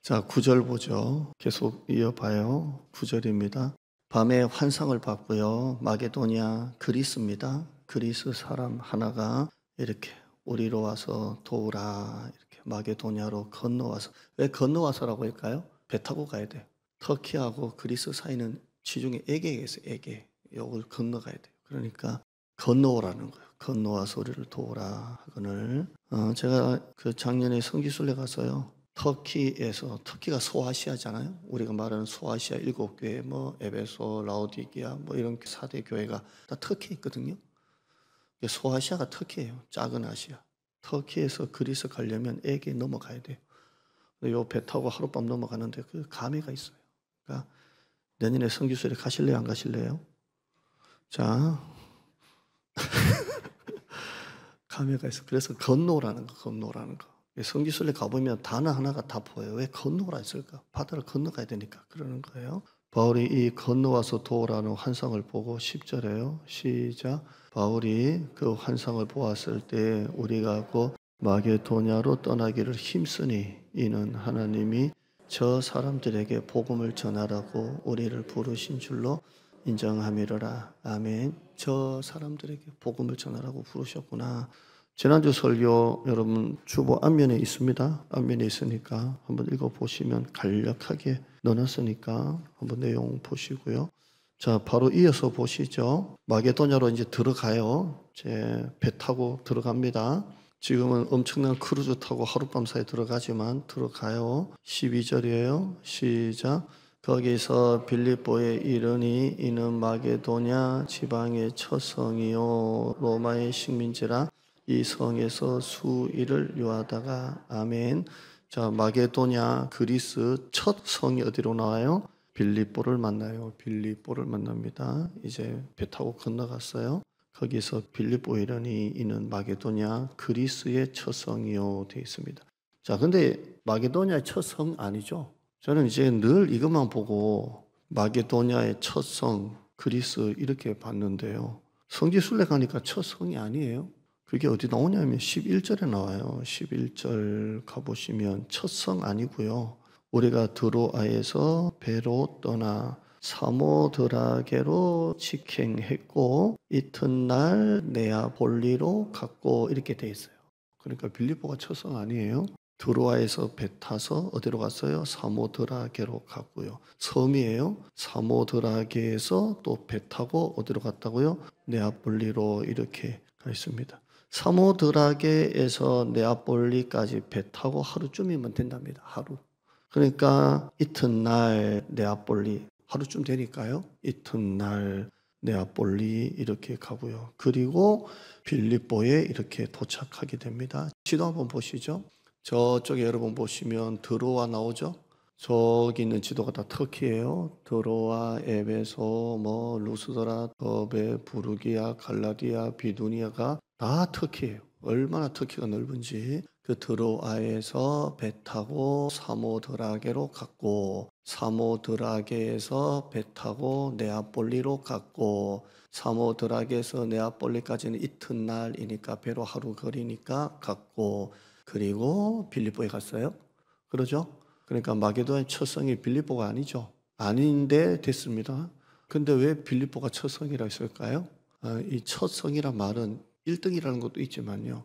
자, 9절 보죠. 계속 이어봐요. 9절입니다. 밤에 환상을 봤고요. 마게도냐 그리스입니다. 그리스 사람 하나가 이렇게 우리로 와서 도우라, 이렇게 마게도냐로 건너와서. 왜 건너와서라고 할까요? 배 타고 가야 돼요. 터키하고 그리스 사이는 지중해 에게에 있어요. 에게. 이걸 건너가야 돼요. 그러니까 건너오라는 거예요. 건너와서 우리를 도우라 하거늘. 제가 그 작년에 성지순례 가서요. 터키가 소아시아잖아요. 우리가 말하는 소아시아 7교회, 에베소, 라오디게아, 이런 4대 교회가 다 터키에 있거든요. 소아시아가 터키예요. 작은 아시아. 터키에서 그리스 가려면 에게 넘어가야 돼요. 요 배 타고 하룻밤 넘어가는데 그 감회가 있어요. 그러니까 내년에 성지순례 가실래요? 안 가실래요? 자, 감회가 있어. 그래서 건너라는 거. 성지순례 가보면 단어 하나가 다 보여요. 왜 건너라 했을까? 바다를 건너가야 되니까 그러는 거예요. 바울이 이 건너와서 도우라는 환상을 보고 10절에요. 시작. 바울이 그 환상을 보았을 때 우리가 곧 마게도냐로 떠나기를 힘쓰니 이는 하나님이 저 사람들에게 복음을 전하라고 우리를 부르신 줄로 인정함이로라. 아멘. 저 사람들에게 복음을 전하라고 부르셨구나. 지난주 설교 여러분 주보 앞면에 있습니다. 앞면에 있으니까 한번 읽어보시면 간략하게 넣어놨으니까 한번 내용 보시고요. 자, 바로 이어서 보시죠. 마게도냐로 이제 들어가요. 제 배 타고 들어갑니다. 지금은 엄청난 크루즈 타고 하룻밤 사이에 들어가지만 들어가요. 12절이에요. 시작. 거기서 빌립보에 이르니 이는 마게도냐 지방의 첫 성이요 로마의 식민지라. 이 성에서 수일을 유하다가. 아멘. 자, 마게도냐 그리스 첫 성이 어디로 나와요? 빌립보를 만나요. 빌립보를 만납니다. 이제 배 타고 건너갔어요. 거기서 빌립보에 이르니 이는 마게도냐 그리스의 첫 성이요 되어 있습니다. 자, 근데 마게도냐의 첫 성 아니죠? 저는 이제 늘 이것만 보고 마게도냐의 첫 성 그리스 이렇게 봤는데요. 성지순례 가니까 첫 성이 아니에요. 그게 어디 나오냐면 11절에 나와요. 11절 가보시면 첫 성 아니고요. 우리가 드로아에서 배로 떠나 사모드라게로 직행했고 이튿날 네아폴리로 갔고 이렇게 돼 있어요. 그러니까 빌립보가 첫 성 아니에요. 드로아에서 배 타서 어디로 갔어요? 사모드라게로 갔고요. 섬이에요. 사모드라게에서 또 배 타고 어디로 갔다고요? 네아폴리로 이렇게 가 있습니다. 사모드라게에서 네아폴리까지 배 타고 하루쯤이면 된답니다. 하루. 그러니까 이튿날 네아폴리 하루쯤 되니까요. 이튿날 네아폴리 이렇게 가고요. 그리고 빌립보에 이렇게 도착하게 됩니다. 지도 한번 보시죠. 저쪽에 여러분 보시면 드로아 나오죠. 저기 있는 지도가 다 터키예요. 드로아, 에베소, 루스드라, 더베, 부르기아, 갈라디아, 비두니아가 다 터키예요. 얼마나 터키가 넓은지. 그 드로아에서 배 타고 사모드라게로 갔고, 사모드라게에서 배 타고 네아폴리로 갔고, 사모드라게에서 네아폴리까지는 이튿날이니까 배로 하루 거리니까 갔고, 그리고 빌립보에 갔어요. 그러죠? 그러니까 마게도냐 첫 성이 빌립보가 아니죠. 아닌데 됐습니다. 근데 왜 빌립보가 첫 성이라 했을까요? 이 첫 성이란 말은 1등이라는 것도 있지만요.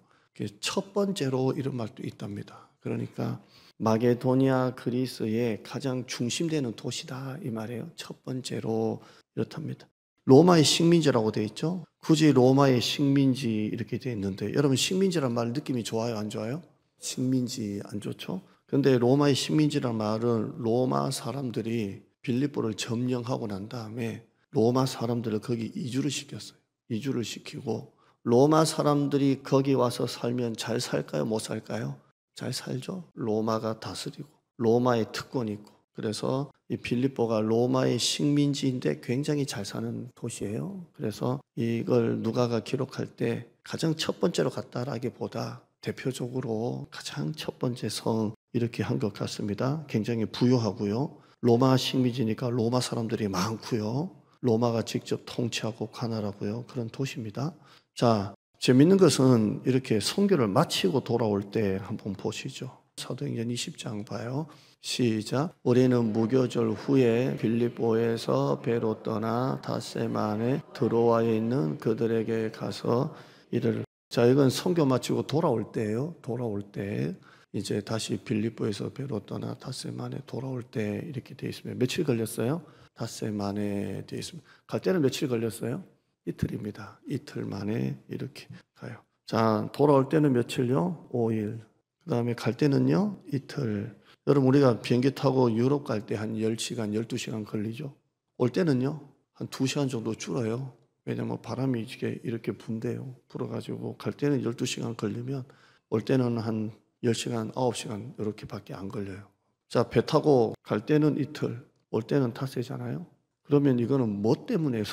첫 번째로 이런 말도 있답니다. 그러니까 마게도냐 그리스의 가장 중심되는 도시다 이 말이에요. 첫 번째로 이렇답니다. 로마의 식민지라고 되어 있죠. 굳이 로마의 식민지 이렇게 되어 있는데 여러분 식민지란 말 느낌이 좋아요? 안 좋아요? 식민지 안 좋죠? 근데 로마의 식민지란 말은 로마 사람들이 빌립보를 점령하고 난 다음에 로마 사람들을 거기 이주를 시켰어요. 이주를 시키고 로마 사람들이 거기 와서 살면 잘 살까요? 못 살까요? 잘 살죠. 로마가 다스리고 로마의 특권이 있고 그래서 이 빌립보가 로마의 식민지인데 굉장히 잘 사는 도시예요. 그래서 이걸 누가가 기록할 때 가장 첫 번째로 갔다라기보다 대표적으로 가장 첫 번째 성 이렇게 한 것 같습니다. 굉장히 부유하고요. 로마 식민지니까 로마 사람들이 많고요. 로마가 직접 통치하고 관할하고요. 그런 도시입니다. 자, 재밌는 것은 이렇게 선교를 마치고 돌아올 때 한번 보시죠. 사도행전 20장 봐요. 시작. 우리는 무교절 후에 빌립보에서 배로 떠나 닷새만에 드로아에 있는 그들에게 가서 이를. 자, 이건 선교 마치고 돌아올 때예요. 돌아올 때 이제 다시 빌립보에서 배로 떠나 닷새만에 돌아올 때 이렇게 돼 있습니다. 며칠 걸렸어요? 닷새만에 돼 있습니다. 갈 때는 며칠 걸렸어요? 이틀입니다. 이틀 만에 이렇게 가요. 자, 돌아올 때는 며칠요? 5일. 그 다음에 갈 때는요? 이틀. 여러분, 우리가 비행기 타고 유럽 갈 때 한 10시간, 12시간 걸리죠. 올 때는요? 한 2시간 정도 줄어요. 왜냐면 바람이 이렇게 분대요. 불어가지고 갈 때는 12시간 걸리면 올 때는 한 10시간, 9시간 이렇게 밖에 안 걸려요. 자, 배 타고 갈 때는 이틀, 올 때는 닷새잖아요. 그러면 이거는 뭐 때문에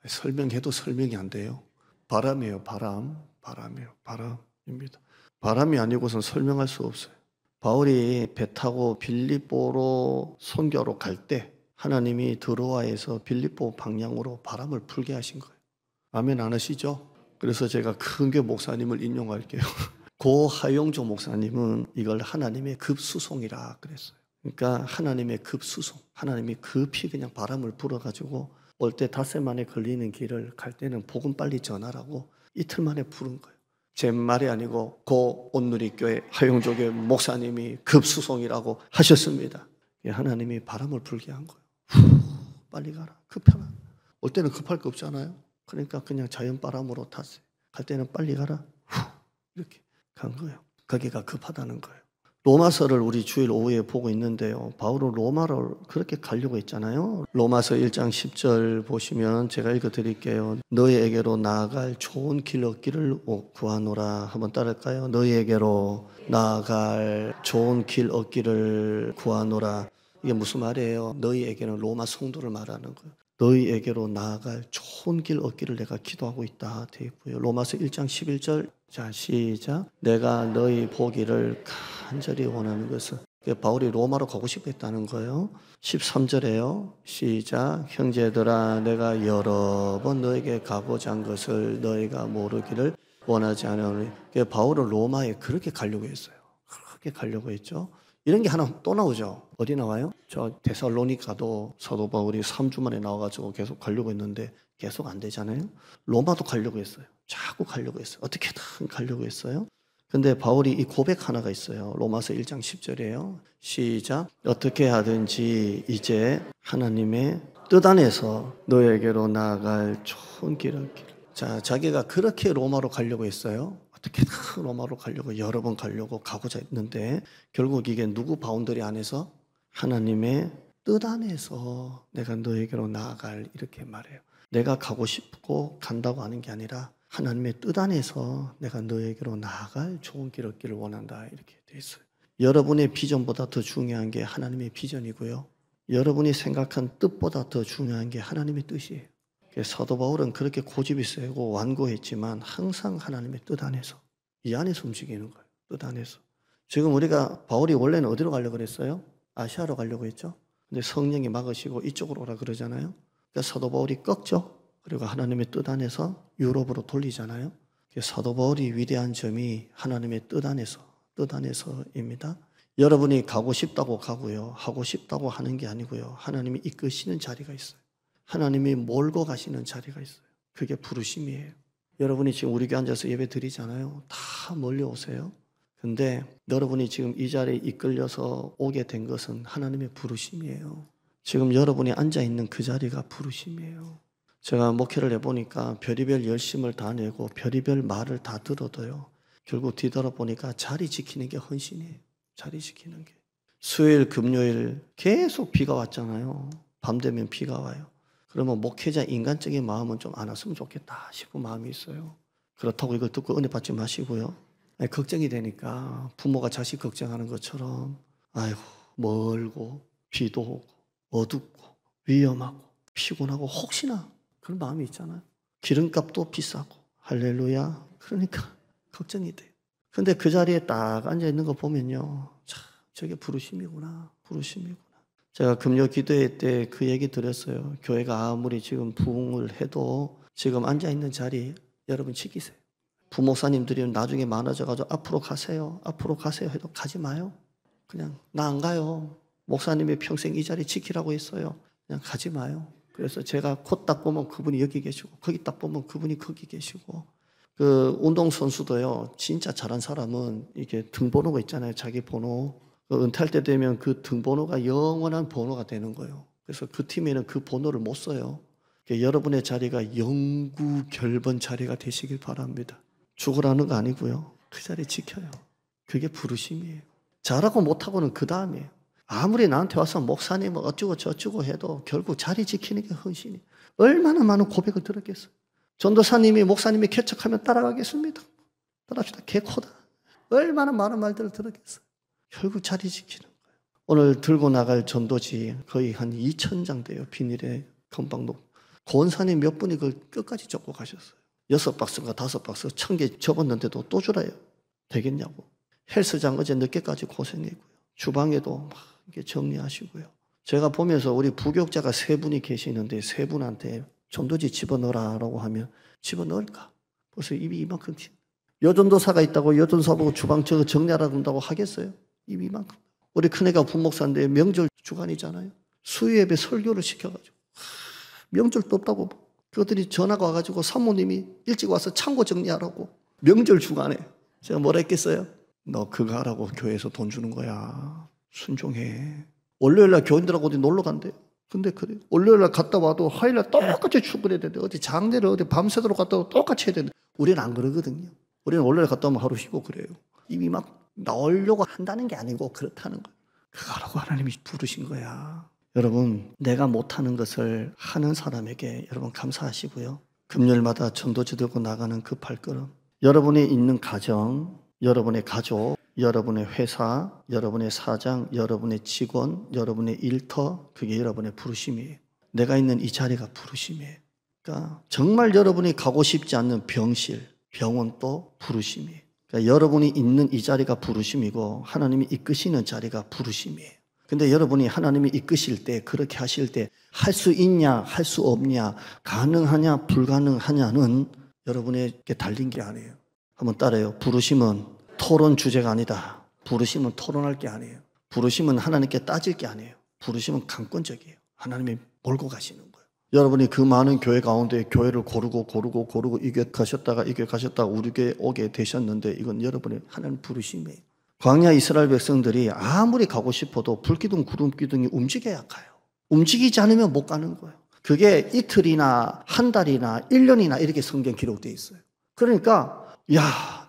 설명해도 설명이 안 돼요. 바람이에요. 바람이에요. 바람입니다. 바람이 아니고선 설명할 수 없어요. 바울이 배 타고 빌립보로 선교로 갈 때 하나님이 드로아에서 빌립보 방향으로 바람을 불게 하신 거예요. 아멘 안 하시죠? 그래서 제가 큰교 목사님을 인용할게요. 고 하용조 목사님은 이걸 하나님의 급수송이라 그랬어요. 그러니까 하나님의 급수송, 하나님이 급히 그냥 바람을 불어가지고 올 때 닷새 만에 걸리는 길을 갈 때는 복음 빨리 전하라고 이틀 만에 부른 거예요. 제 말이 아니고 고 온누리교회 하용조교회 목사님이 급수송이라고 하셨습니다. 하나님이 바람을 불게 한 거예요. 빨리 가라. 급하라. 올 때는 급할 거 없잖아요. 그러니까 그냥 자연바람으로 탔어요. 갈 때는 빨리 가라. 이렇게 간 거예요. 거기가 급하다는 거예요. 로마서를 우리 주일 오후에 보고 있는데요. 바울은 로마를 그렇게 가려고 했잖아요. 로마서 1장 10절 보시면 제가 읽어드릴게요. 너희에게로 나아갈 좋은 길 얻기를 구하노라. 한번 따를까요? 너희에게로 나아갈 좋은 길 얻기를 구하노라. 이게 무슨 말이에요? 너희에게는 로마 성도를 말하는 거예요. 너희에게로 나아갈 좋은 길 얻기를 내가 기도하고 있다 되어 있고요. 로마서 1장 11절 자 시작. 내가 너희 보기를 간절히 원하는 것은 바울이 로마로 가고 싶어 했다는 거예요. 13절에요. 시작. 형제들아 내가 여러 번 너에게 가고자 한 것을 너희가 모르기를 원하지 않으니 바울은 로마에 그렇게 가려고 했어요. 그렇게 가려고 했죠. 이런 게 하나 또 나오죠. 어디 나와요? 저 데살로니가도 사도 바울이 3주 만에 나와가지고 계속 가려고 했는데 계속 안 되잖아요. 로마도 가려고 했어요. 자꾸 가려고 했어요. 어떻게든 가려고 했어요. 근데 바울이 이 고백 하나가 있어요. 로마서 1장 10절이에요. 시작. 어떻게 하든지 이제 하나님의 뜻 안에서 너에게로 나아갈 좋은 길을. 자, 자기가 그렇게 로마로 가려고 했어요. 어떻게든 로마로 가려고 여러 번 가려고 가고자 했는데 결국 이게 누구 바운더리 안에서? 하나님의 뜻 안에서 내가 너에게로 나아갈 이렇게 말해요. 내가 가고 싶고 간다고 하는 게 아니라 하나님의 뜻 안에서 내가 너에게로 나아갈 좋은 길 얻기를 원한다 이렇게 돼 있어요. 여러분의 비전보다 더 중요한 게 하나님의 비전이고요. 여러분이 생각한 뜻보다 더 중요한 게 하나님의 뜻이에요. 사도 바울은 그렇게 고집이 세고 완고했지만 항상 하나님의 뜻 안에서 이 안에서 움직이는 거예요. 뜻 안에서. 지금 우리가 바울이 원래는 어디로 가려고 그랬어요? 아시아로 가려고 했죠. 근데 성령이 막으시고 이쪽으로 오라 그러잖아요. 그러니까 사도 바울이 꺾죠. 그리고 하나님의 뜻 안에서 유럽으로 돌리잖아요. 사도 바울이 위대한 점이 하나님의 뜻 안에서입니다. 여러분이 가고 싶다고 가고요. 하고 싶다고 하는 게 아니고요. 하나님이 이끄시는 자리가 있어요. 하나님이 몰고 가시는 자리가 있어요. 그게 부르심이에요. 여러분이 지금 우리 교회 앉아서 예배 드리잖아요. 다 멀리 오세요. 근데 여러분이 지금 이 자리에 이끌려서 오게 된 것은 하나님의 부르심이에요. 지금 여러분이 앉아있는 그 자리가 부르심이에요. 제가 목회를 해보니까 별의별 열심을 다 내고 별의별 말을 다 들어도요. 결국 뒤돌아보니까 자리 지키는 게 헌신이에요. 자리 지키는 게. 수요일, 금요일 계속 비가 왔잖아요. 밤 되면 비가 와요. 그러면 목회자 인간적인 마음은 좀 안 왔으면 좋겠다 싶은 마음이 있어요. 그렇다고 이걸 듣고 은혜 받지 마시고요. 아니, 걱정이 되니까 부모가 자식 걱정하는 것처럼 아이고 멀고 비도 오고 어둡고 위험하고 피곤하고 혹시나 그런 마음이 있잖아요. 기름값도 비싸고 할렐루야. 그러니까 걱정이 돼요. 근데 그 자리에 딱 앉아있는 거 보면요. 참 저게 부르심이구나. 부르심이구나. 제가 금요 기도회 때 그 얘기 드렸어요. 교회가 아무리 지금 부흥을 해도 지금 앉아있는 자리 여러분 지키세요. 부목사님들이 나중에 많아져가지고 앞으로 가세요. 앞으로 가세요 해도 가지 마요. 그냥 나 안 가요. 목사님이 평생 이 자리 지키라고 했어요. 그냥 가지 마요. 그래서 제가 곧 딱 보면 그분이 여기 계시고 거기 딱 보면 그분이 거기 계시고 그 운동선수도요. 진짜 잘한 사람은 이게 등번호가 있잖아요. 자기 번호. 은퇴할 때 되면 그 등번호가 영원한 번호가 되는 거예요. 그래서 그 팀에는 그 번호를 못 써요. 여러분의 자리가 영구 결번 자리가 되시길 바랍니다. 죽으라는 거 아니고요. 그 자리 지켜요. 그게 부르심이에요. 잘하고 못하고는 그 다음이에요. 아무리 나한테 와서 목사님 어쩌고 저쩌고 해도 결국 자리 지키는 게 헌신이에요. 얼마나 많은 고백을 들었겠어요. 전도사님이 목사님이 개척하면 따라가겠습니다. 따라합시다. 개코다. 얼마나 많은 말들을 들었겠어요. 결국 자리 지키는 거예요. 오늘 들고 나갈 전도지 거의 한 2,000장 돼요. 비닐에 금방 권사님 몇 분이 그걸 끝까지 접고 가셨어요. 6박스인가 5박스 1,000개 접었는데도 또 주라요. 되겠냐고. 헬스장 어제 늦게까지 고생했고요. 주방에도 막 이렇게 정리하시고요. 제가 보면서 우리 부교육자가 3분이 계시는데 3분한테 전도지 집어넣으라고 하면 집어넣을까? 벌써 입이 이만큼 튀. 여전도사가 있다고 여전도사 보고 주방 저거 정리하라고 한다고 하겠어요? 입이 이만큼. 우리 큰애가 부목사인데 명절 주간이잖아요. 수요예배 설교를 시켜가지고 명절도 없다고. 그것들이 전화가 와가지고 사모님이 일찍 와서 창고 정리하라고. 명절 주간에. 제가 뭐라 했겠어요? 너 그거 하라고 교회에서 돈 주는 거야. 순종해. 월요일날 교인들하고 어디 놀러 간대요. 근데 그래. 월요일날 갔다 와도 화요일날 똑같이 출근해야 되는데 어디 장례를 어디 밤새도록 갔다 와도 똑같이 해야 되는데 우리는 안 그러거든요. 우리는 월요일 갔다 오면 하루 쉬고 그래요. 입이 막 나오려고 한다는 게 아니고 그렇다는 거예요. 그거 하라고 하나님이 부르신 거야. 여러분, 내가 못하는 것을 하는 사람에게 여러분 감사하시고요. 금요일마다 전도지 들고 나가는 그 발걸음. 여러분이 있는 가정, 여러분의 가족, 여러분의 회사, 여러분의 사장, 여러분의 직원, 여러분의 일터, 그게 여러분의 부르심이에요. 내가 있는 이 자리가 부르심이에요. 그러니까 정말 여러분이 가고 싶지 않는 병실, 병원도 부르심이에요. 그러니까 여러분이 있는 이 자리가 부르심이고 하나님이 이끄시는 자리가 부르심이에요. 근데 여러분이 하나님이 이끄실 때, 그렇게 하실 때 할 수 있냐, 할 수 없냐, 가능하냐, 불가능하냐는 여러분에게 달린 게 아니에요. 한번 따라해요. 부르심은 토론 주제가 아니다. 부르심은 토론할 게 아니에요. 부르심은 하나님께 따질 게 아니에요. 부르심은 강권적이에요. 하나님이 몰고 가시는 거예요. 여러분이 그 많은 교회 가운데 교회를 고르고 이 교회 가셨다가 이 교회 가셨다가 우리 교회 오게 되셨는데 이건 여러분의 하나님 부르심이에요. 광야 이스라엘 백성들이 아무리 가고 싶어도 불기둥 구름기둥이 움직여야 가요. 움직이지 않으면 못 가는 거예요. 그게 이틀이나 한 달이나 1년이나 이렇게 성경 기록되어 있어요. 그러니까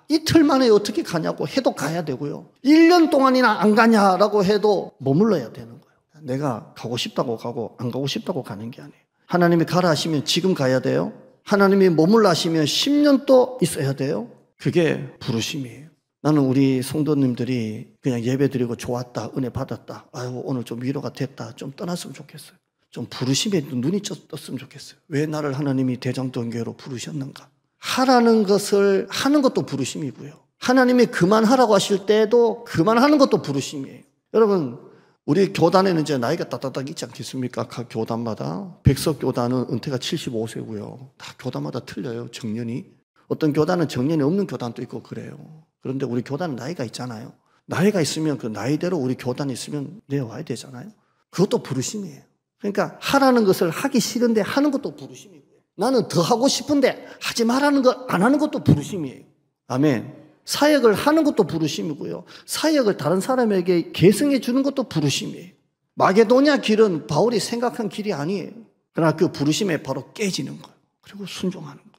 이틀 만에 어떻게 가냐고 해도 가야 되고요. 1년 동안이나 안 가냐라고 해도 머물러야 되는 거예요. 내가 가고 싶다고 가고 안 가고 싶다고 가는 게 아니에요. 하나님이 가라 하시면 지금 가야 돼요. 하나님이 머물러 하시면 10년 또 있어야 돼요. 그게 부르심이에요. 나는 우리 성도님들이 그냥 예배 드리고 좋았다, 은혜 받았다, 아유 오늘 좀 위로가 됐다, 좀 떠났으면 좋겠어요. 좀 부르심에 눈이 떴으면 좋겠어요. 왜 나를 하나님이 대장동교회로 부르셨는가? 하라는 것을 하는 것도 부르심이고요. 하나님이 그만하라고 하실 때도 그만하는 것도 부르심이에요. 여러분, 우리 교단에는 이제 나이가 따닥따닥 있지 않겠습니까? 각 교단마다. 백석교단은 은퇴가 75세고요. 다 교단마다 틀려요, 정년이. 어떤 교단은 정년이 없는 교단도 있고 그래요. 그런데 우리 교단은 나이가 있잖아요. 나이가 있으면 그 나이대로 우리 교단이 있으면 내려와야 되잖아요. 그것도 부르심이에요. 그러니까 하라는 것을 하기 싫은데 하는 것도 부르심이고요. 나는 더 하고 싶은데 하지 말라는 거 안 하는 것도 부르심이에요. 아멘. 사역을 하는 것도 부르심이고요. 사역을 다른 사람에게 계승해 주는 것도 부르심이에요. 마게도냐 길은 바울이 생각한 길이 아니에요. 그러나 그 부르심에 바로 깨지는 거예요. 그리고 순종하는 거예요.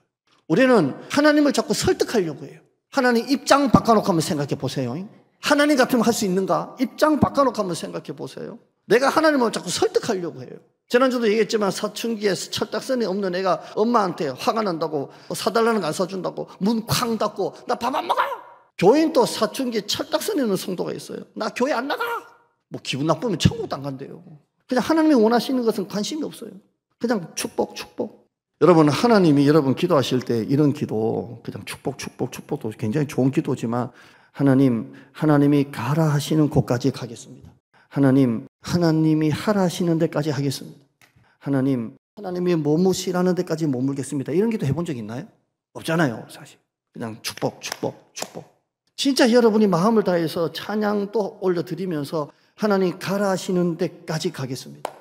우리는 하나님을 자꾸 설득하려고 해요. 하나님 입장 바꿔놓고 한번 생각해 보세요. 하나님 같으면 할 수 있는가? 입장 바꿔놓고 한번 생각해 보세요. 내가 하나님을 자꾸 설득하려고 해요. 지난주도 얘기했지만 사춘기에 철딱선이 없는 애가 엄마한테 화가 난다고 사달라는 거 안 사준다고 문 쾅 닫고 나 밥 안 먹어요. 교인 또 사춘기에 철딱선이 있는 성도가 있어요. 나 교회 안 나가. 뭐 기분 나쁘면 천국도 안 간대요. 그냥 하나님이 원하시는 것은 관심이 없어요. 그냥 축복. 여러분, 하나님이 여러분 기도하실 때 이런 기도, 그냥 축복도 굉장히 좋은 기도지만 하나님이 가라 하시는 곳까지 가겠습니다. 하나님이 하라 하시는 데까지 하겠습니다. 하나님이 머무시라는 데까지 머물겠습니다. 이런 기도 해본 적 있나요? 없잖아요, 사실. 그냥 축복, 축복, 축복. 진짜 여러분이 마음을 다해서 찬양도 올려드리면서 하나님 가라 하시는 데까지 가겠습니다.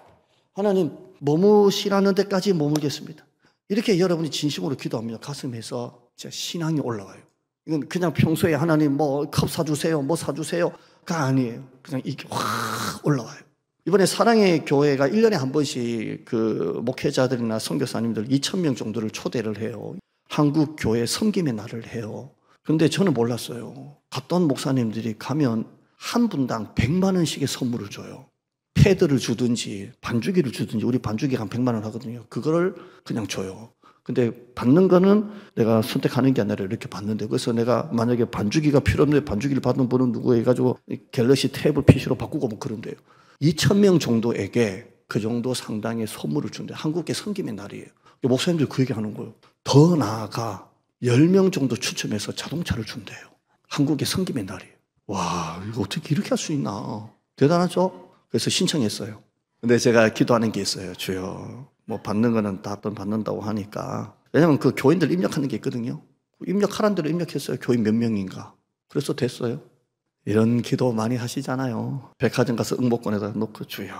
하나님 머무시라는 데까지 머물겠습니다. 이렇게 여러분이 진심으로 기도하면 가슴에서 진짜 신앙이 올라와요. 이건 그냥 평소에 하나님 뭐 컵 사주세요, 뭐 사주세요가 아니에요. 그냥 이게 확 올라와요. 이번에 사랑의 교회가 1년에 한 번씩 그 목회자들이나 선교사님들 2,000명 정도를 초대를 해요. 한국 교회 섬김의 날을 해요. 그런데 저는 몰랐어요. 갔던 목사님들이 가면 한 분당 100만 원씩의 선물을 줘요. 패드를 주든지 반주기를 주든지, 우리 반주기가 한 100만 원 하거든요. 그거를 그냥 줘요. 근데 받는 거는 내가 선택하는 게 아니라 이렇게 받는데, 그래서 내가 만약에 반주기가 필요 없는데 반주기를 받는 분은 누구 해가지고 갤럭시 태블 PC로 바꾸고 뭐 그런데요. 2,000명 정도에게 그 정도 상당의 선물을 준대. 한국의 섬김의 날이에요. 목사님들이 그 얘기 하는 거예요. 더 나아가 10명 정도 추첨해서 자동차를 준대요. 한국의 섬김의 날이에요. 와, 이거 어떻게 이렇게 할 수 있나. 대단하죠? 그래서 신청했어요. 근데 제가 기도하는 게 있어요. 주여, 뭐 받는 거는 다 받는다고 하니까. 왜냐면 그 교인들 입력하는 게 있거든요. 입력하란 대로 입력했어요. 교인 몇 명인가. 그래서 됐어요. 이런 기도 많이 하시잖아요. 백화점 가서 응모권에다 놓고 주여,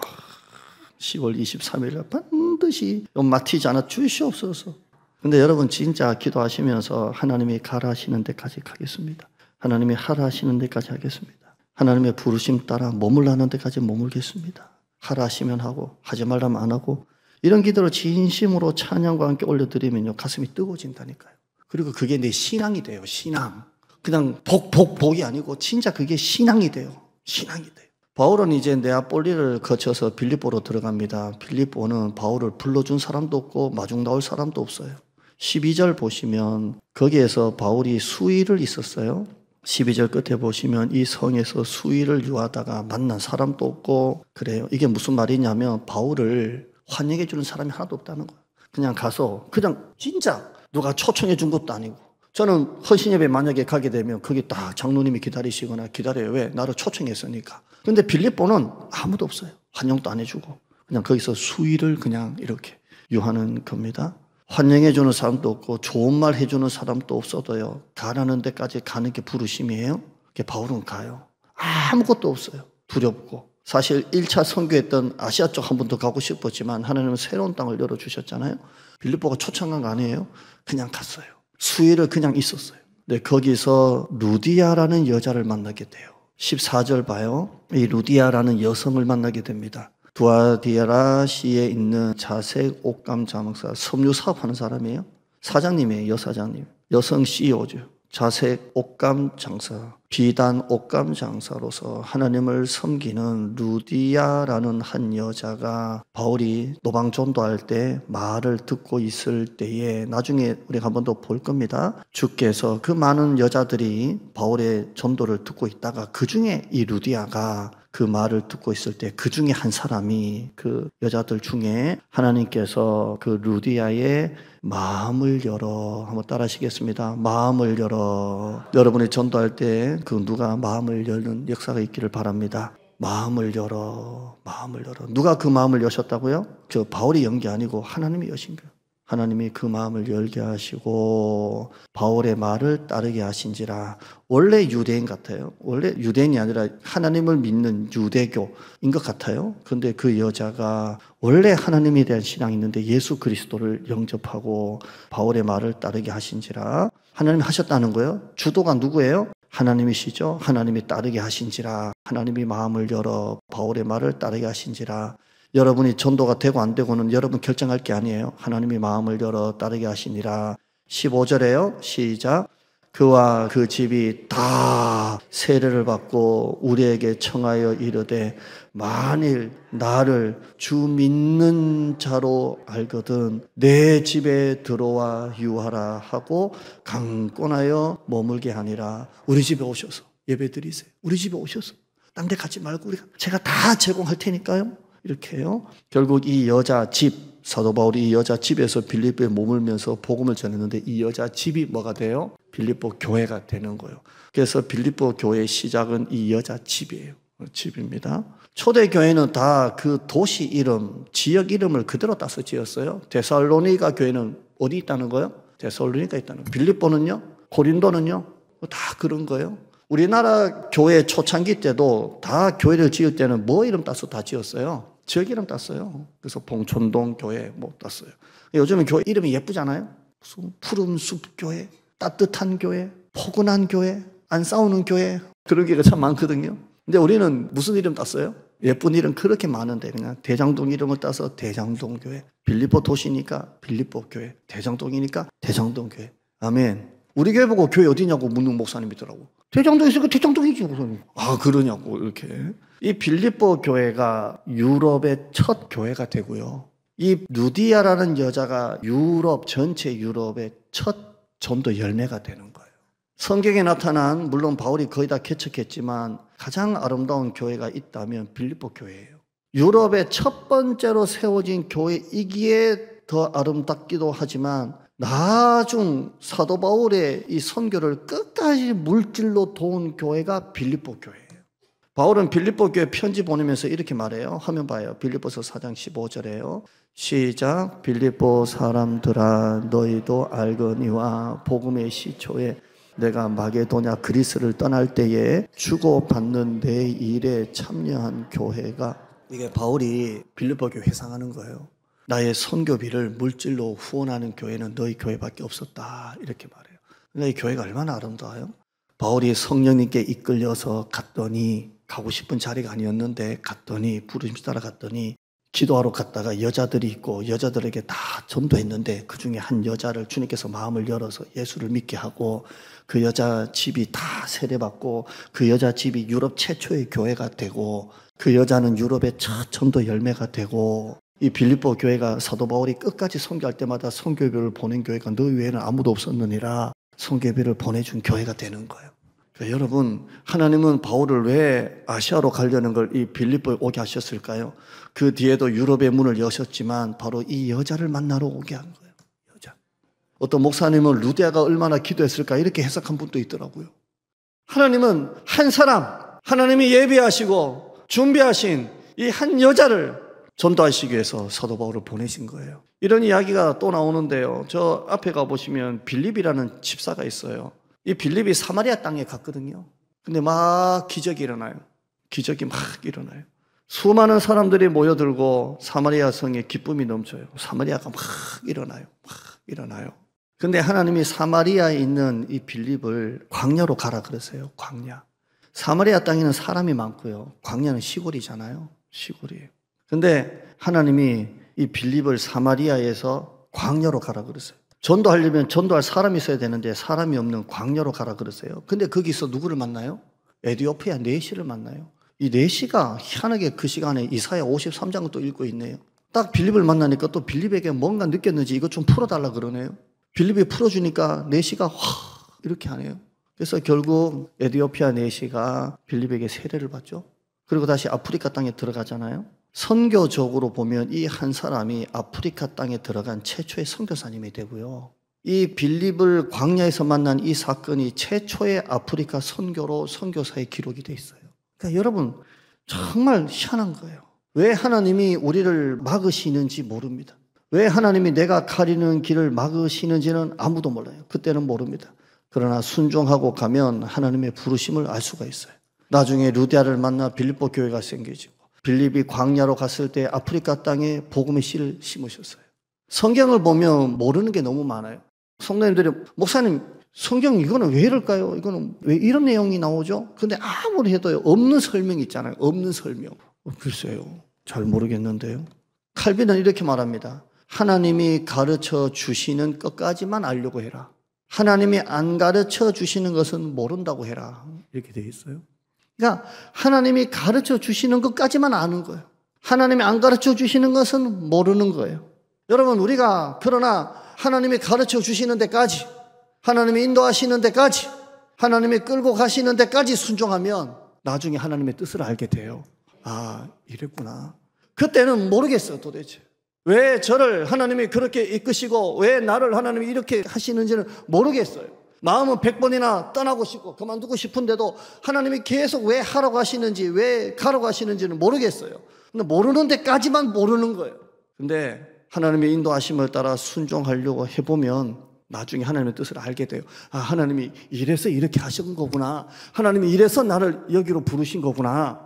10월 23일 반드시 맡이지 않아 주시옵소서. 근데 여러분 진짜 기도하시면서 하나님이 가라 하시는 데까지 가겠습니다. 하나님이 하라 하시는 데까지 하겠습니다. 하나님의 부르심 따라 머물라는 데까지 머물겠습니다. 하라 하시면 하고, 하지 말라면 안 하고, 이런 기도를 진심으로 찬양과 함께 올려드리면요, 가슴이 뜨거워진다니까요. 그리고 그게 내 신앙이 돼요. 신앙. 그냥 복이 아니고 진짜 그게 신앙이 돼요. 신앙이 돼요. 바울은 이제 네아폴리를 거쳐서 빌립보로 들어갑니다. 빌립보는 바울을 불러준 사람도 없고 마중 나올 사람도 없어요. 12절 보시면 거기에서 바울이 수일을 있었어요. 12절 끝에 보시면 이 성에서 수일을 유하다가 만난 사람도 없고 그래요. 이게 무슨 말이냐면 바울을 환영해 주는 사람이 하나도 없다는 거예요. 그냥 가서 그냥 진짜 누가 초청해 준 것도 아니고. 저는 헌신예배 만약에 가게 되면 거기 딱 장로님이 기다리시거나 기다려요. 왜? 나를 초청했으니까. 근데 빌립보는 아무도 없어요. 환영도 안 해주고 그냥 거기서 수일을 그냥 이렇게 유하는 겁니다. 환영해 주는 사람도 없고 좋은 말 해주는 사람도 없어도요, 가라는 데까지 가는 게 부르심이에요. 바울은 가요. 아무것도 없어요. 두렵고. 사실 1차 선교했던 아시아 쪽 한 번 더 가고 싶었지만 하나님은 새로운 땅을 열어주셨잖아요. 빌립보가 초청한 거 아니에요. 그냥 갔어요. 수일을 그냥 있었어요. 네, 거기서 루디아라는 여자를 만나게 돼요. 14절 봐요. 이 루디아라는 여성을 만나게 됩니다. 두아디아라시에 있는 자색 옷감 자막사, 섬유 사업하는 사람이에요. 사장님이에요. 여사장님. 여성 CEO죠. 자색 옷감 장사, 비단 옷감 장사로서 하나님을 섬기는 루디아라는 한 여자가 바울이 노방 전도할 때 말을 듣고 있을 때에, 나중에 우리가 한 번 더 볼 겁니다. 주께서 그 많은 여자들이 바울의 전도를 듣고 있다가 그 중에 이 루디아가 그 말을 듣고 있을 때 그 중에 한 사람이, 그 여자들 중에 하나님께서 그 루디아의 마음을 열어, 한번 따라 하시겠습니다. 마음을 열어. 여러분이 전도할 때 그 누가 마음을 열는 역사가 있기를 바랍니다. 마음을 열어. 마음을 열어. 누가 그 마음을 여셨다고요? 저 바울이 연 게 아니고 하나님이 여신 거예요. 하나님이 그 마음을 열게 하시고 바울의 말을 따르게 하신지라. 원래 유대인 같아요. 원래 유대인이 아니라 하나님을 믿는 유대교인 것 같아요. 그런데 그 여자가 원래 하나님에 대한 신앙이 있는데 예수 그리스도를 영접하고 바울의 말을 따르게 하신지라. 하나님이 하셨다는 거예요. 주도가 누구예요? 하나님이시죠. 하나님이 따르게 하신지라. 하나님이 마음을 열어 바울의 말을 따르게 하신지라. 여러분이 전도가 되고 안 되고는 여러분 결정할 게 아니에요. 하나님이 마음을 열어 따르게 하시니라. 15절에요. 시작. 그와 그 집이 다 세례를 받고 우리에게 청하여 이르되 만일 나를 주 믿는 자로 알거든 내 집에 들어와 유하라 하고 강권하여 머물게 하니라. 우리 집에 오셔서 예배 드리세요. 우리 집에 오셔서 딴 데 가지 말고 제가 다 제공할 테니까요. 이렇게 해요. 결국 이 여자 집, 사도 바울이 이 여자 집에서 빌립보에 머물면서 복음을 전했는데 이 여자 집이 뭐가 돼요? 빌립보 교회가 되는 거예요. 그래서 빌립보 교회의 시작은 이 여자 집이에요. 집입니다. 초대교회는 다 그 도시 이름, 지역 이름을 그대로 따서 지었어요. 데살로니가 교회는 어디 있다는 거예요? 데살로니가 있다는 거예요. 빌립보는요? 고린도는요? 다 그런 거예요. 우리나라 교회 초창기 때도 다 교회를 지을 때는 뭐 이름 따서 다 지었어요? 지역 이름 땄어요. 그래서 봉천동 교회 뭐 땄어요. 요즘은 교회 이름이 예쁘잖아요. 무슨 푸른 숲 교회, 따뜻한 교회, 포근한 교회, 안 싸우는 교회, 그런 교회가 참 많거든요. 근데 우리는 무슨 이름 땄어요? 예쁜 이름 그렇게 많은데 그냥 대장동 이름을 따서 대장동 교회, 빌립보 도시니까 빌립보 교회, 대장동이니까 대장동 교회. 아멘. 우리 교회 보고 교회 어디냐고 묻는 목사님이더라고. 대장동에 있으니까 대장동이지 목사님. 아 그러냐고 이렇게. 이 빌립보 교회가 유럽의 첫 교회가 되고요. 이 루디아라는 여자가 전체 유럽의 첫 전도 열매가 되는 거예요. 성경에 나타난 물론 바울이 거의 다 개척했지만 가장 아름다운 교회가 있다면 빌립보 교회예요. 유럽의 첫 번째로 세워진 교회이기에 더 아름답기도 하지만 나중 사도 바울의 이 선교를 끝까지 물질로 도운 교회가 빌립보 교회예요. 바울은 빌립보 교회 편지 보내면서 이렇게 말해요. 화면 봐요. 빌립보서 4장 15절에요. 시작. 빌립보 사람들아 너희도 알거니와 복음의 시초에 내가 마게도냐 그리스를 떠날 때에 주고받는 내 일에 참여한 교회가, 이게 바울이 빌립보 교회 회상하는 거예요. 나의 선교비를 물질로 후원하는 교회는 너희 교회밖에 없었다 이렇게 말해요. 그러니까 이 교회가 얼마나 아름다워요. 바울이 성령님께 이끌려서 갔더니, 가고 싶은 자리가 아니었는데 갔더니, 부르심 따라 갔더니 기도하러 갔다가 여자들이 있고 여자들에게 다 전도했는데 그 중에 한 여자를 주님께서 마음을 열어서 예수를 믿게 하고 그 여자 집이 다 세례받고 그 여자 집이 유럽 최초의 교회가 되고 그 여자는 유럽의 첫 전도 열매가 되고, 이 빌립보 교회가 사도 바울이 끝까지 선교할 때마다 선교비를 보낸 교회가 너 외에는 아무도 없었느니라 선교비를 보내준 교회가 되는 거예요. 그러니까 여러분, 하나님은 바울을 왜 아시아로 가려는 걸 이 빌립보에 오게 하셨을까요? 그 뒤에도 유럽의 문을 여셨지만 바로 이 여자를 만나러 오게 한 거예요. 여자. 어떤 목사님은 루디아가 얼마나 기도했을까 이렇게 해석한 분도 있더라고요. 하나님은 한 사람, 하나님이 예비하시고 준비하신 이 한 여자를 전도하시기 위해서 사도 바울을 보내신 거예요. 이런 이야기가 또 나오는데요. 저 앞에 가보시면 빌립이라는 집사가 있어요. 이 빌립이 사마리아 땅에 갔거든요. 근데 막 기적이 일어나요. 기적이 막 일어나요. 수많은 사람들이 모여들고 사마리아 성에 기쁨이 넘쳐요. 사마리아가 막 일어나요. 막 일어나요. 근데 하나님이 사마리아에 있는 이 빌립을 광야로 가라 그러세요. 광야. 사마리아 땅에는 사람이 많고요. 광야는 시골이잖아요. 시골이에요. 근데 하나님이 이 빌립을 사마리아에서 광야로 가라 그러세요. 전도하려면 전도할 사람이 있어야 되는데 사람이 없는 광야로 가라 그러세요. 근데 거기서 누구를 만나요? 에디오피아 네시를 만나요. 이 네시가 희한하게 그 시간에 이사야 53장을 또 읽고 있네요. 딱 빌립을 만나니까 또 빌립에게 뭔가 느꼈는지 이거 좀 풀어달라 그러네요. 빌립이 풀어주니까 네시가 이렇게 하네요. 그래서 결국 에디오피아 네시가 빌립에게 세례를 받죠. 그리고 다시 아프리카 땅에 들어가잖아요. 선교적으로 보면 이 한 사람이 아프리카 땅에 들어간 최초의 선교사님이 되고요. 이 빌립을 광야에서 만난 이 사건이 최초의 아프리카 선교로 선교사의 기록이 돼 있어요. 그러니까 여러분 정말 희한한 거예요. 왜 하나님이 우리를 막으시는지 모릅니다. 왜 하나님이 내가 가리는 길을 막으시는지는 아무도 몰라요. 그때는 모릅니다. 그러나 순종하고 가면 하나님의 부르심을 알 수가 있어요. 나중에 루디아를 만나 빌립보 교회가 생기지고, 빌립이 광야로 갔을 때 아프리카 땅에 복음의 씨를 심으셨어요. 성경을 보면 모르는 게 너무 많아요. 성도님들이 목사님 성경 이거는 왜 이럴까요? 이거는 왜 이런 내용이 나오죠? 근데 아무리 해도 없는 설명이 있잖아요. 없는 설명. 글쎄요. 잘 모르겠는데요. 칼빈은 이렇게 말합니다. 하나님이 가르쳐 주시는 것까지만 알려고 해라. 하나님이 안 가르쳐 주시는 것은 모른다고 해라. 이렇게 되어 있어요. 그러니까 하나님이 가르쳐 주시는 것까지만 아는 거예요. 하나님이 안 가르쳐 주시는 것은 모르는 거예요. 여러분, 우리가 그러나 하나님이 가르쳐 주시는 데까지, 하나님이 인도하시는 데까지, 하나님이 끌고 가시는 데까지 순종하면 나중에 하나님의 뜻을 알게 돼요. 아, 이랬구나. 그때는 모르겠어요, 도대체. 왜 저를 하나님이 그렇게 이끄시고 왜 나를 하나님이 이렇게 하시는지는 모르겠어요. 마음은 100번이나 떠나고 싶고 그만두고 싶은데도 하나님이 계속 왜 하라고 하시는지, 왜 가라고 하시는지는 모르겠어요. 근데 모르는 데까지만 모르는 거예요. 근데 하나님의 인도하심을 따라 순종하려고 해보면 나중에 하나님의 뜻을 알게 돼요. 아, 하나님이 이래서 이렇게 하신 거구나. 하나님이 이래서 나를 여기로 부르신 거구나.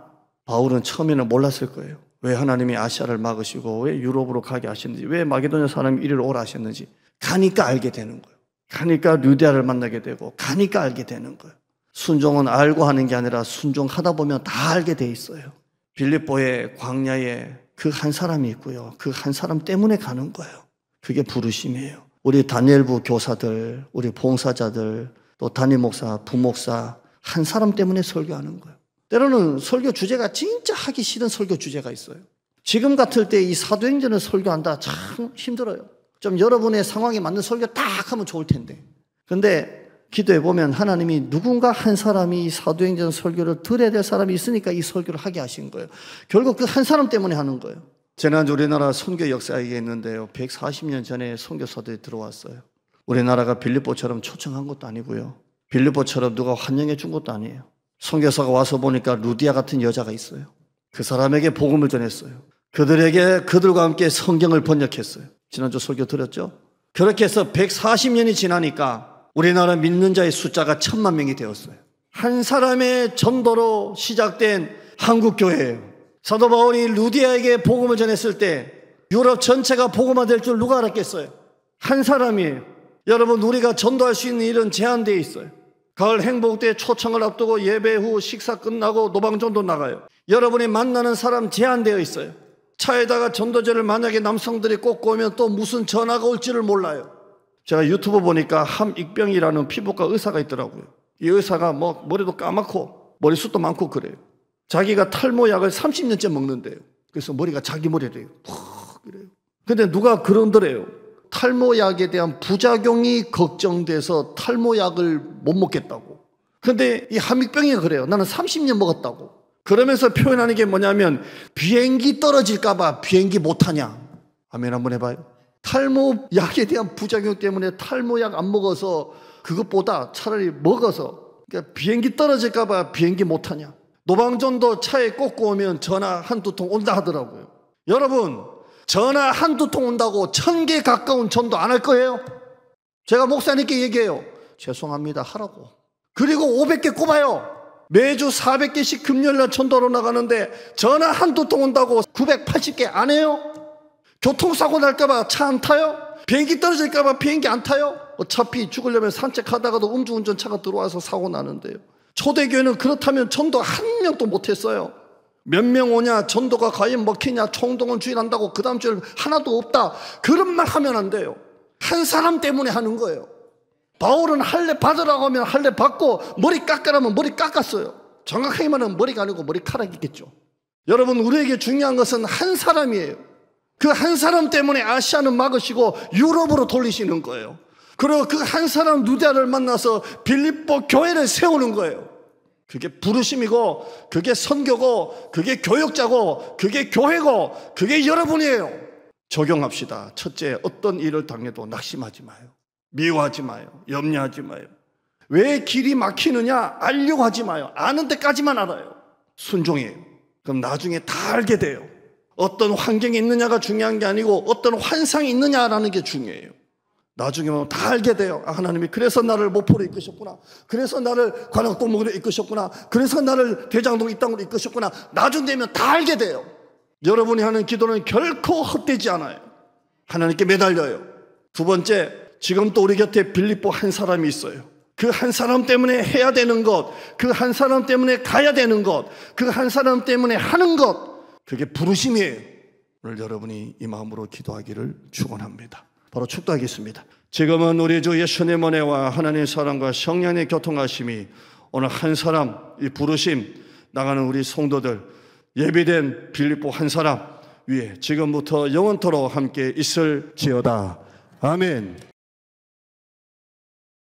바울은 처음에는 몰랐을 거예요. 왜 하나님이 아시아를 막으시고 왜 유럽으로 가게 하셨는지, 왜 마게도냐 사람이 이리로 오라 하셨는지 가니까 알게 되는 거예요. 가니까 루디아를 만나게 되고 가니까 알게 되는 거예요. 순종은 알고 하는 게 아니라 순종하다 보면 다 알게 돼 있어요. 빌립보의 광야에 그 한 사람이 있고요. 그 한 사람 때문에 가는 거예요. 그게 부르심이에요. 우리 다니엘부 교사들, 우리 봉사자들, 또 담임 목사, 부목사 한 사람 때문에 설교하는 거예요. 때로는 설교 주제가 진짜 하기 싫은 설교 주제가 있어요. 지금 같을 때 이 사도행전을 설교한다 참 힘들어요. 좀 여러분의 상황에 맞는 설교 딱 하면 좋을 텐데. 그런데 기도해 보면 하나님이 누군가 한 사람이 이 사도행전 설교를 들어야 될 사람이 있으니까 이 설교를 하게 하신 거예요. 결국 그 한 사람 때문에 하는 거예요. 지난주 우리나라 선교 역사에 있는데요, 140년 전에 선교사들이 들어왔어요. 우리나라가 빌립보처럼 초청한 것도 아니고요, 빌립보처럼 누가 환영해 준 것도 아니에요. 선교사가 와서 보니까 루디아 같은 여자가 있어요. 그 사람에게 복음을 전했어요. 그들과 함께 성경을 번역했어요. 지난주 설교 들었죠? 그렇게 해서 140년이 지나니까 우리나라 믿는 자의 숫자가 1000만 명이 되었어요. 한 사람의 전도로 시작된 한국교회예요. 사도 바울이 루디아에게 복음을 전했을 때 유럽 전체가 복음화 될 줄 누가 알았겠어요? 한 사람이에요. 여러분, 우리가 전도할 수 있는 일은 제한되어 있어요. 가을 행복대 초청을 앞두고 예배 후 식사 끝나고 노방전도 나가요. 여러분이 만나는 사람 제한되어 있어요. 차에다가 전도제를 만약에 남성들이 꽂고 오면 또 무슨 전화가 올지를 몰라요. 제가 유튜브 보니까 함익병이라는 피부과 의사가 있더라고요. 이 의사가 뭐 머리도 까맣고 머리숱도 많고 그래요. 자기가 탈모약을 30년째 먹는데요. 그래서 머리가 자기 머리래요. 그래요. 근데 누가 그런더래요. 탈모약에 대한 부작용이 걱정돼서 탈모약을 못 먹겠다고. 근데 이 함익병이 그래요. 나는 30년 먹었다고. 그러면서 표현하는 게 뭐냐면 비행기 떨어질까봐 비행기 못 타냐. 아멘 한번 해봐요. 탈모약에 대한 부작용 때문에 탈모약 안 먹어서 그것보다 차라리 먹어서, 그러니까 비행기 떨어질까봐 비행기 못 타냐. 노방전도 차에 꽂고 오면 전화 한두 통 온다 하더라고요. 여러분, 전화 한두 통 온다고 1000개 가까운 전도 안 할 거예요? 제가 목사님께 얘기해요. 죄송합니다 하라고. 그리고 500개 꼽아요. 매주 400개씩 금요일날 전도로 나가는데 전화 한두 통 온다고 980개 안 해요? 교통사고 날까봐 차 안 타요? 비행기 떨어질까봐 비행기 안 타요? 어차피 죽으려면 산책하다가도 음주운전차가 들어와서 사고 나는데요. 초대교회는 그렇다면 전도 한 명도 못했어요. 몇 명 오냐, 전도가 과연 먹히냐, 총동원 주일한다고 그 다음 주에 하나도 없다, 그런 말 하면 안 돼요. 한 사람 때문에 하는 거예요. 바울은 할례 받으라고 하면 할례 받고 머리 깎으라면 머리 깎았어요. 정확하게 말하면 머리가 아니고 머리카락이겠죠. 여러분, 우리에게 중요한 것은 한 사람이에요. 그 한 사람 때문에 아시아는 막으시고 유럽으로 돌리시는 거예요. 그리고 그 한 사람 루디아를 만나서 빌립보 교회를 세우는 거예요. 그게 부르심이고, 그게 선교고, 그게 교역자고, 그게 교회고, 그게 여러분이에요. 적용합시다. 첫째, 어떤 일을 당해도 낙심하지 마요. 미워하지 마요. 염려하지 마요. 왜 길이 막히느냐 알려고 하지 마요. 아는 데까지만 알아요. 순종해요. 그럼 나중에 다 알게 돼요. 어떤 환경이 있느냐가 중요한 게 아니고 어떤 환상이 있느냐라는 게 중요해요. 나중에 보면 다 알게 돼요. 아, 하나님이 그래서 나를 목포로 이끄셨구나. 그래서 나를 관악동목으로 이끄셨구나. 그래서 나를 대장동 이 땅으로 이끄셨구나. 나중 되면 다 알게 돼요. 여러분이 하는 기도는 결코 헛되지 않아요. 하나님께 매달려요. 두 번째, 지금 또 우리 곁에 빌립보 한 사람이 있어요. 그 한 사람 때문에 해야 되는 것, 그 한 사람 때문에 가야 되는 것, 그 한 사람 때문에 하는 것, 그게 부르심이에요. 오늘 여러분이 이 마음으로 기도하기를 축원합니다. 바로 축도하겠습니다. 지금은 우리 주 예수님의 은혜와 하나님의 사랑과 성령의 교통하심이 오늘 한 사람, 이 부르심 나가는 우리 성도들, 예비된 빌립보 한 사람 위에 지금부터 영원토록 함께 있을지어다. 아멘.